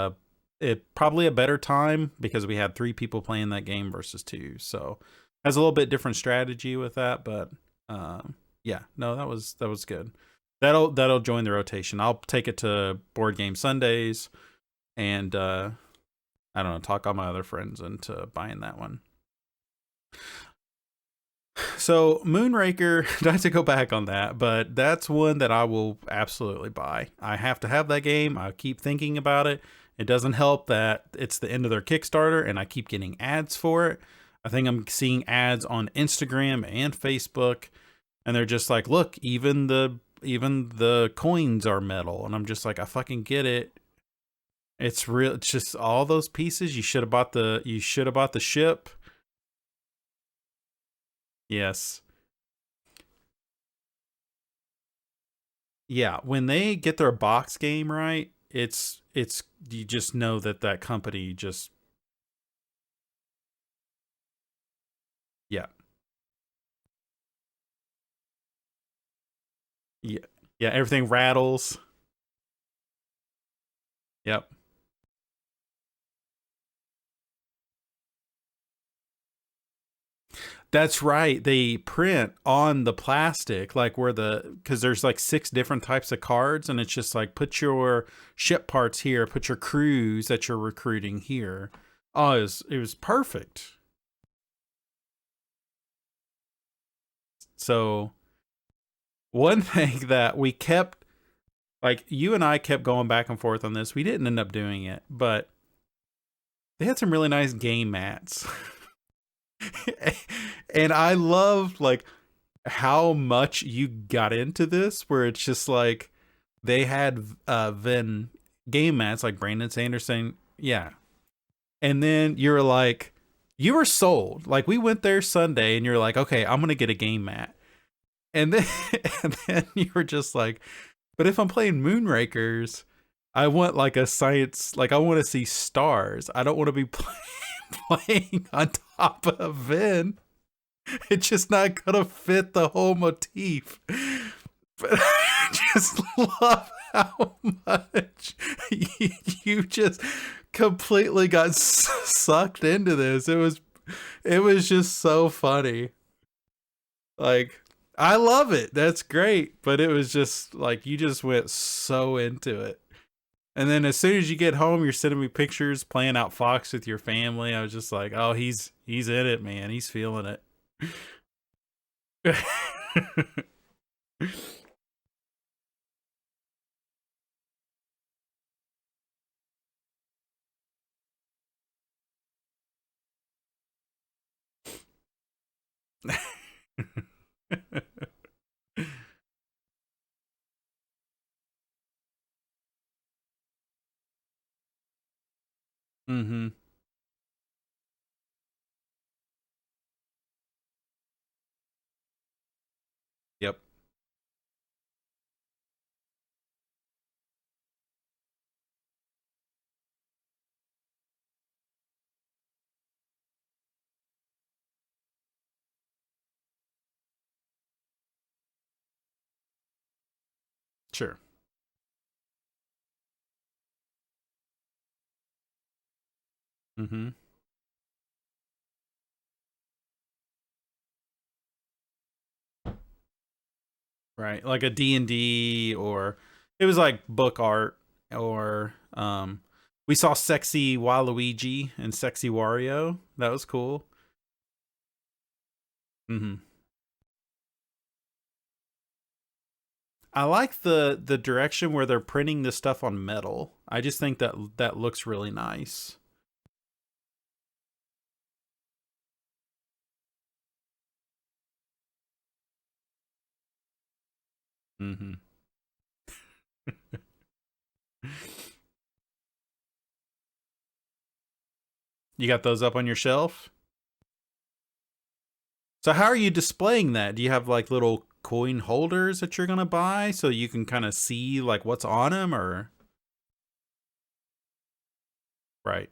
probably a better time because we had 3 people playing that game versus 2. So has a little bit different strategy with that, but yeah, no, that was good. That'll join the rotation. I'll take it to Board Game Sundays, and I don't know, talk all my other friends into buying that one. So Moonraker, not to go back on that, but that's one that I will absolutely buy. I have to have that game. I keep thinking about it. It doesn't help that it's the end of their Kickstarter and I keep getting ads for it. I think I'm seeing ads on Instagram and Facebook, and they're just like, look, even the coins are metal. And I'm just like, I fucking get it. It's real. It's just all those pieces. You should have bought the ship. Yes. Yeah, when they get their box game right, it's you just know that company just, yeah. Yeah. Yeah, everything rattles. Yep. That's right. They print on the plastic, like because there's like 6 different types of cards, and it's just like, put your ship parts here, put your crews that you're recruiting here. Oh, it was perfect. So one thing that we kept, like you and I kept going back and forth on this. We didn't end up doing it, but they had some really nice game mats. And I love like how much you got into this, where it's just like they had then game mats like Brandon Sanderson, yeah. And then you're like, you were sold. Like we went there Sunday and you're like, okay, I'm gonna get a game mat. And then and then you were just like, but if I'm playing Moonrakers, I want like a science, like I want to see stars. I don't want to be playing on top of Vin. It's just not gonna fit the whole motif. But I just love how much you just completely got sucked into this. It was just so funny. Like, I love it. That's great. But it was just like you just went so into it. And then as soon as you get home, you're sending me pictures playing out Fox with your family. I was just like, oh, he's in it, man. He's feeling it. Mm-hmm. Yep. Sure. Mm-hmm. Right. Like a D&D, or it was like book art, or we saw Sexy Waluigi and Sexy Wario. That was cool. Mm-hmm. I like the direction where they're printing this stuff on metal. I just think that looks really nice. Mm-hmm. You got those up on your shelf? So how are you displaying that? Do you have like little coin holders that you're gonna buy so you can kind of see like what's on them, or right?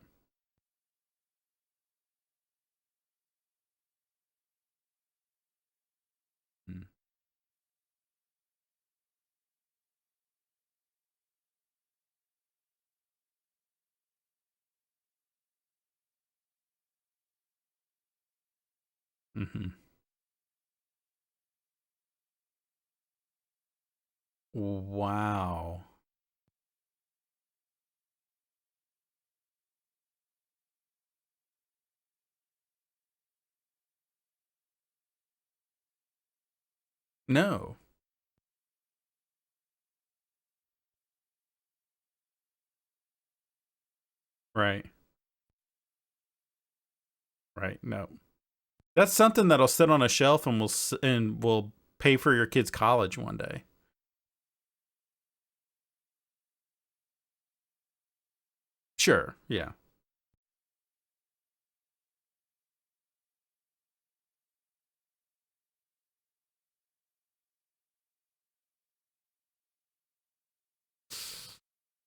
Mm-hmm. Wow. No. Right. Right. No. That's something that'll sit on a shelf and will pay for your kid's college one day. Sure. Yeah.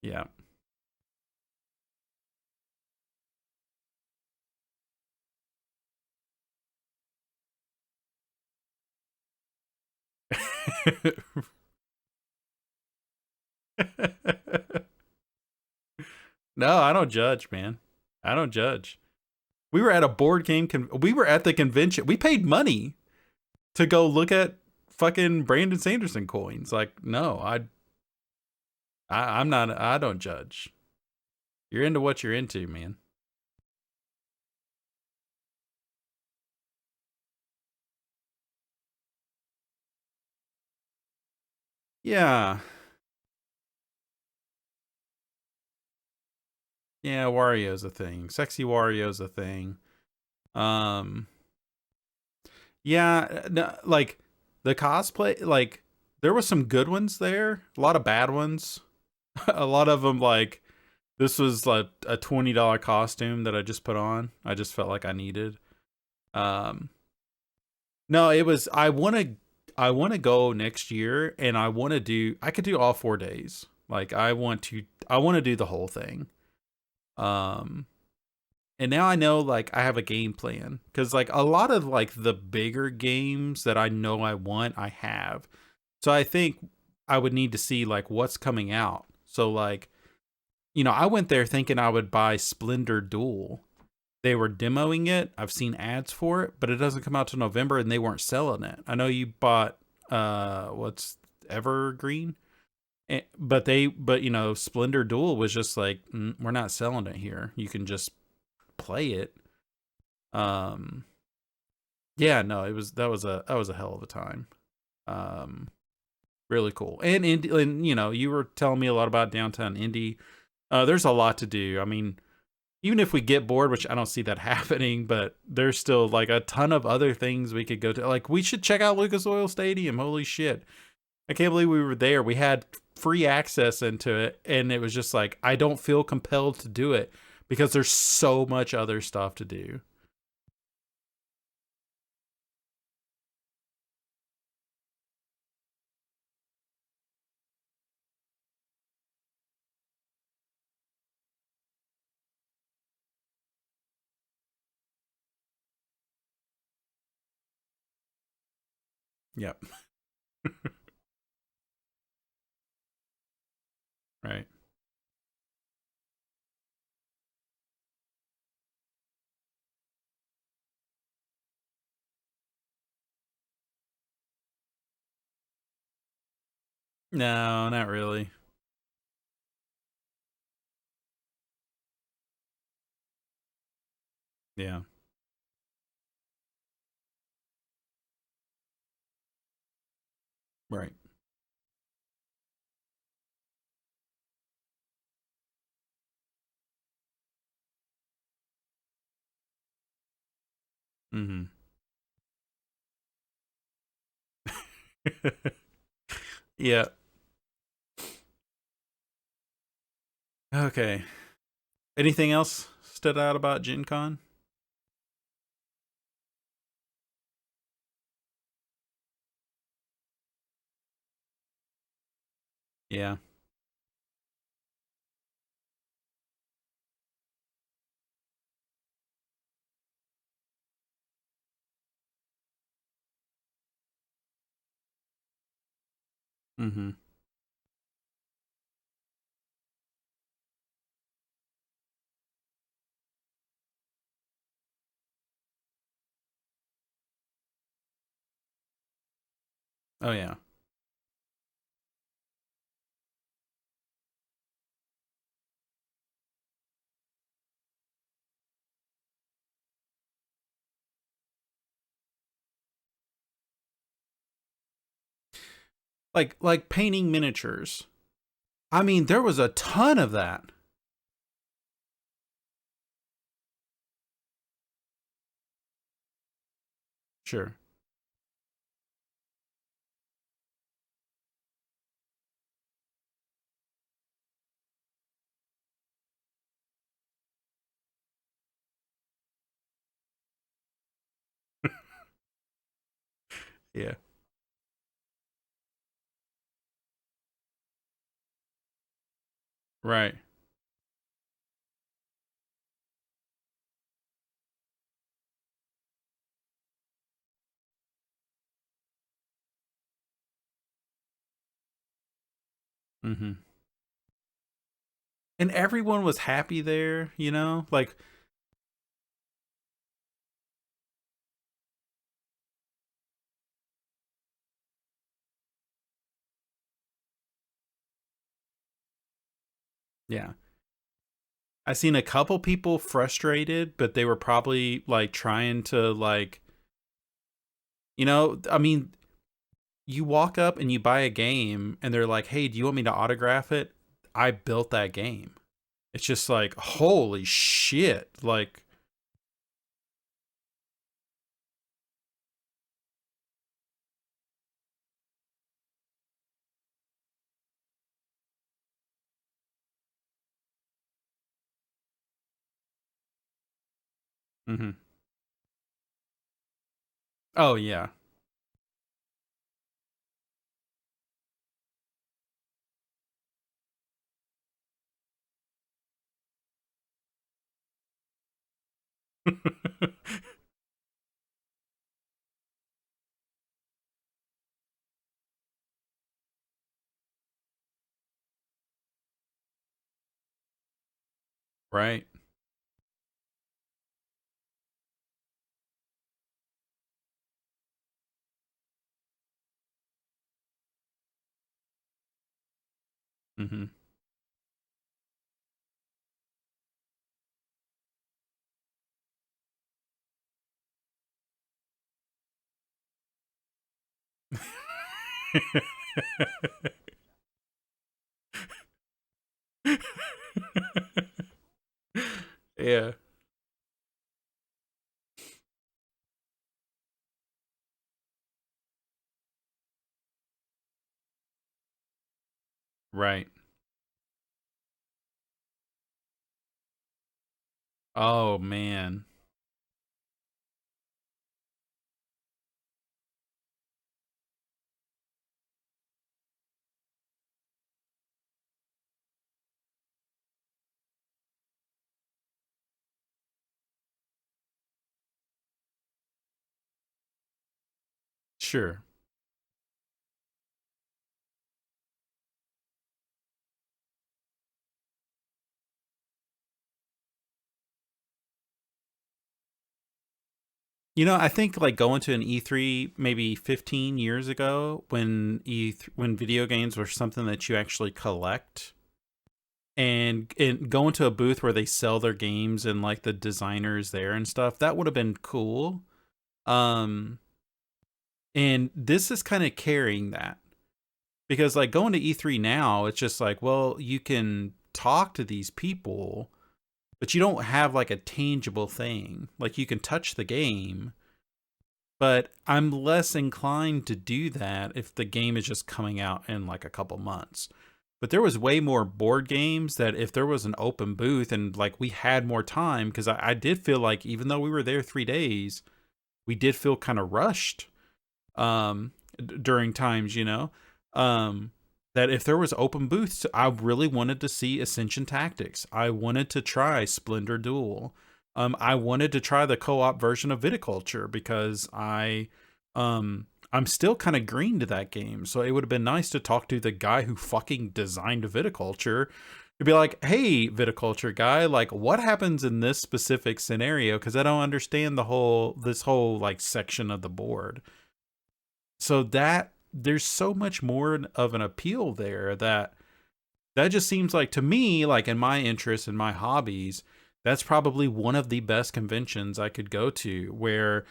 Yeah. No, I don't judge, man. I don't judge. We were at a board game. We were at the convention. We paid money to go look at fucking Brandon Sanderson coins. Like, no, I'm not. I don't judge. You're into what you're into, man. Yeah, yeah. Wario's a thing. Sexy Wario's a thing. Um, yeah, no, like the cosplay. Like there was some good ones there. A lot of bad ones. A lot of them like this was like a $20 costume that I just put on. I just felt like I needed. Um, no, it was. I want to go next year, and I want to do. I could do all 4 days. Like I want to. I want to do the whole thing. Um, and now I know like I have a game plan because like a lot of like the bigger games that I know I want, I have. So I think I would need to see like what's coming out. So like I went there thinking I would buy Splendor Duel. They were demoing it. I've seen ads for it, but it doesn't come out till November, and they weren't selling it. I know you bought what's Evergreen, but Splendor Duel was just like we're not selling it here. You can just play it. Um, yeah, no, it was that was a hell of a time. Um, really cool. And you were telling me a lot about downtown Indy. There's a lot to do. I mean, even if we get bored, which I don't see that happening, but there's still like a ton of other things we could go to. Like we should check out Lucas Oil Stadium. Holy shit. I can't believe we were there. We had free access into it, and it was just like I don't feel compelled to do it because there's so much other stuff to do. Yep. Right. No, not really. Yeah. Right. Mm-hmm. Yeah. Okay. Anything else stood out about Gen Con? Yeah. Mm-hmm. Oh yeah. Like painting miniatures. I mean, there was a ton of that. Sure. Yeah. Right. Mm-hmm. And everyone was happy there, you know? Like, yeah. I seen a couple people frustrated, but they were probably like trying to like, I mean, you walk up and you buy a game and they're like, "Hey, do you want me to autograph it?" I built that game. It's just like, holy shit. Like, mhm. Oh yeah. Right. Mhm. Yeah. Right. Oh man. Sure. I think like going to an E3 maybe 15 years ago when when video games were something that you actually collect, and going to a booth where they sell their games and like the designers there and stuff, that would have been cool. Um and this is kind of carrying that, because like going to E3 now, it's just like, well, you can talk to these people, but you don't have like a tangible thing. Like you can touch the game, But I'm less inclined to do that if the game is just coming out in like a couple months. But there was way more board games that if there was an open booth and like we had more time, because I did feel like even though we were there 3 days, we did feel kind of rushed during times, um, that if there was open booths, I really wanted to see Ascension Tactics. I wanted to try Splendor Duel. I wanted to try the co-op version of Viticulture because I'm still kind of green to that game. So it would have been nice to talk to the guy who fucking designed Viticulture to be like, hey, Viticulture guy, like what happens in this specific scenario? Because I don't understand this whole like section of the board. So that there's so much more of an appeal there that just seems like to me, like in my interests and my hobbies, that's probably one of the best conventions I could go to where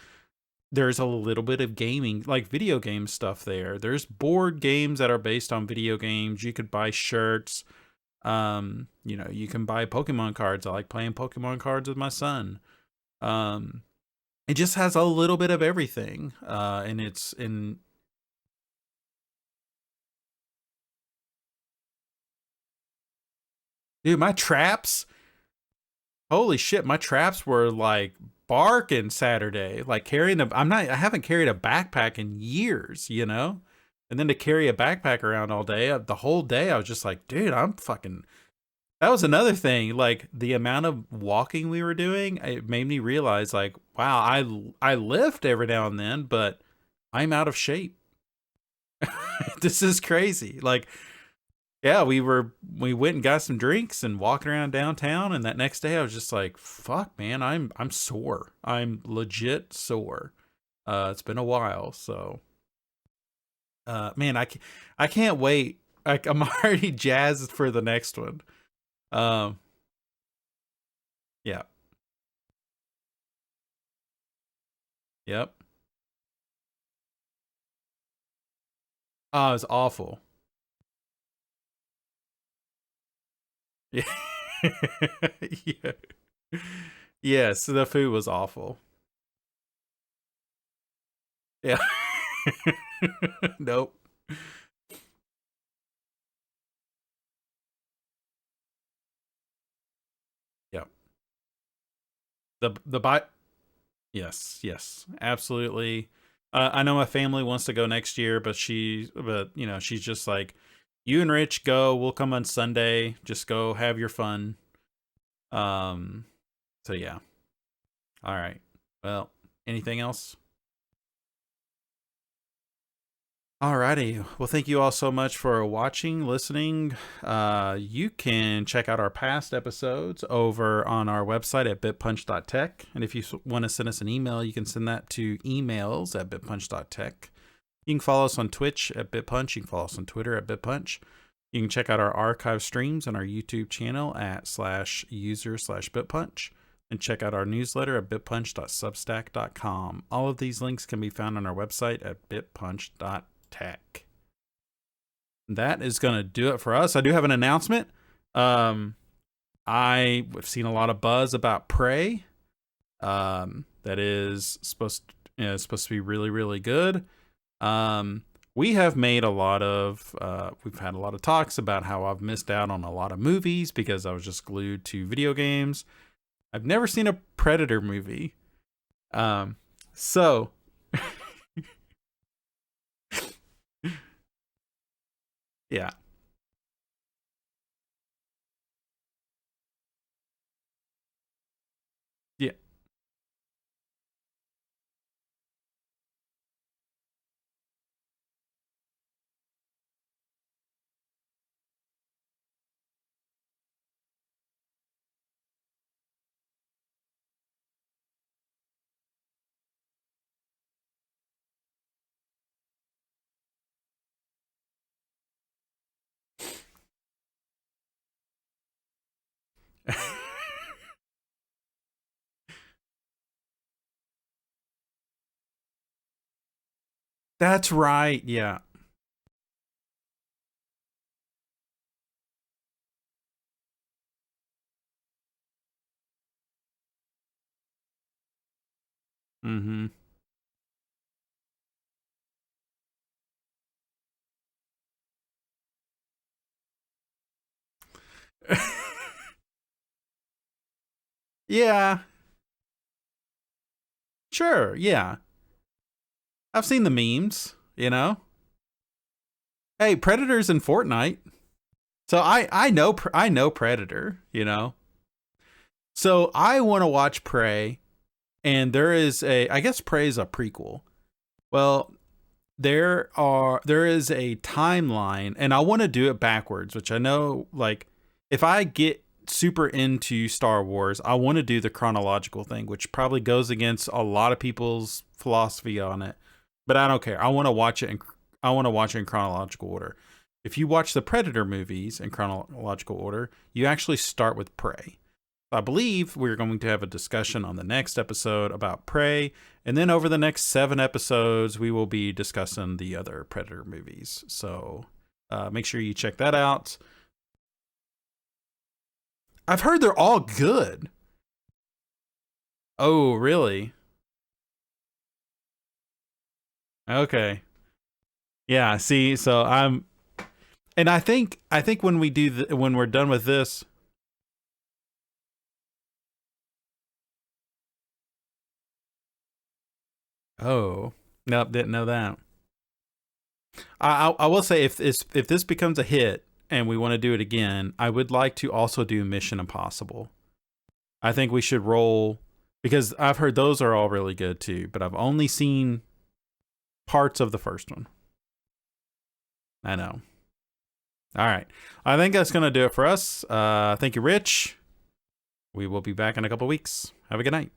there's a little bit of gaming, like video game stuff there. There's board games that are based on video games. You could buy shirts. You can buy Pokemon cards. I like playing Pokemon cards with my son. Um, it just has a little bit of everything. And it's in dude, my traps. Holy shit, my traps were like barking Saturday. Like carrying I haven't carried a backpack in years. And then to carry a backpack around all day, the whole day, I was just like, dude, I'm fucking. That was another thing. Like the amount of walking we were doing, it made me realize, like, wow, I lift every now and then, but I'm out of shape. This is crazy. Like, yeah, we went and got some drinks and walking around downtown, and that next day I was just like, fuck, man, I'm sore. I'm legit sore. It's been a while, so man, I can't wait. I'm already jazzed for the next one. Um, yeah, yep. Oh, it's awful. Yeah. Yeah. Yes, the food was awful. Yeah. Nope. Yep. The buy. Yes, yes, absolutely. I know my family wants to go next year, but she's just like, you and Rich go. We'll come on Sunday. Just go have your fun. Um. So yeah. All right. Well, anything else? Alrighty. Well, thank you all so much for watching, listening. You can check out our past episodes over on our website at bitpunch.tech. And if you want to send us an email, you can send that to emails@bitpunch.tech. You can follow us on Twitch at BitPunch. You can follow us on Twitter at BitPunch. You can check out our archive streams on our YouTube channel at /user/BitPunch. And check out our newsletter at bitpunch.substack.com. All of these links can be found on our website at bitpunch.tech. That is going to do it for us. I do have an announcement. I've seen a lot of buzz about Prey. That is supposed to be really, really good. We have made a lot of we've had a lot of talks about how I've missed out on a lot of movies because I was just glued to video games. I've never seen a Predator movie. So yeah. Yeah. That's right. Yeah. Mm-hmm. Yeah, sure, yeah. I've seen the memes, you know. Hey, Predator's in Fortnite. So I know Predator, you know. So I want to watch Prey, and there is a I guess Prey is a prequel. Well, there is a timeline, and I want to do it backwards, which I know, like, if I get super into Star Wars, I want to do the chronological thing, which probably goes against a lot of people's philosophy on it, but I don't care. I want to watch it in chronological order. If you watch the Predator movies in chronological order, you actually start with Prey. I believe we're going to have a discussion on the next episode about Prey, and then over the next 7 episodes, we will be discussing the other Predator movies. So make sure you check that out. I've heard they're all good. Oh, really? Okay. Yeah. See, so and I think when when we're done with this, oh, nope, didn't know that. I will say if this becomes a hit and we want to do it again, I would like to also do Mission Impossible. I think we should roll because I've heard those are all really good too, but I've only seen parts of the first one. I know. All right. I think that's going to do it for us. Thank you, Rich. We will be back in a couple weeks. Have a good night.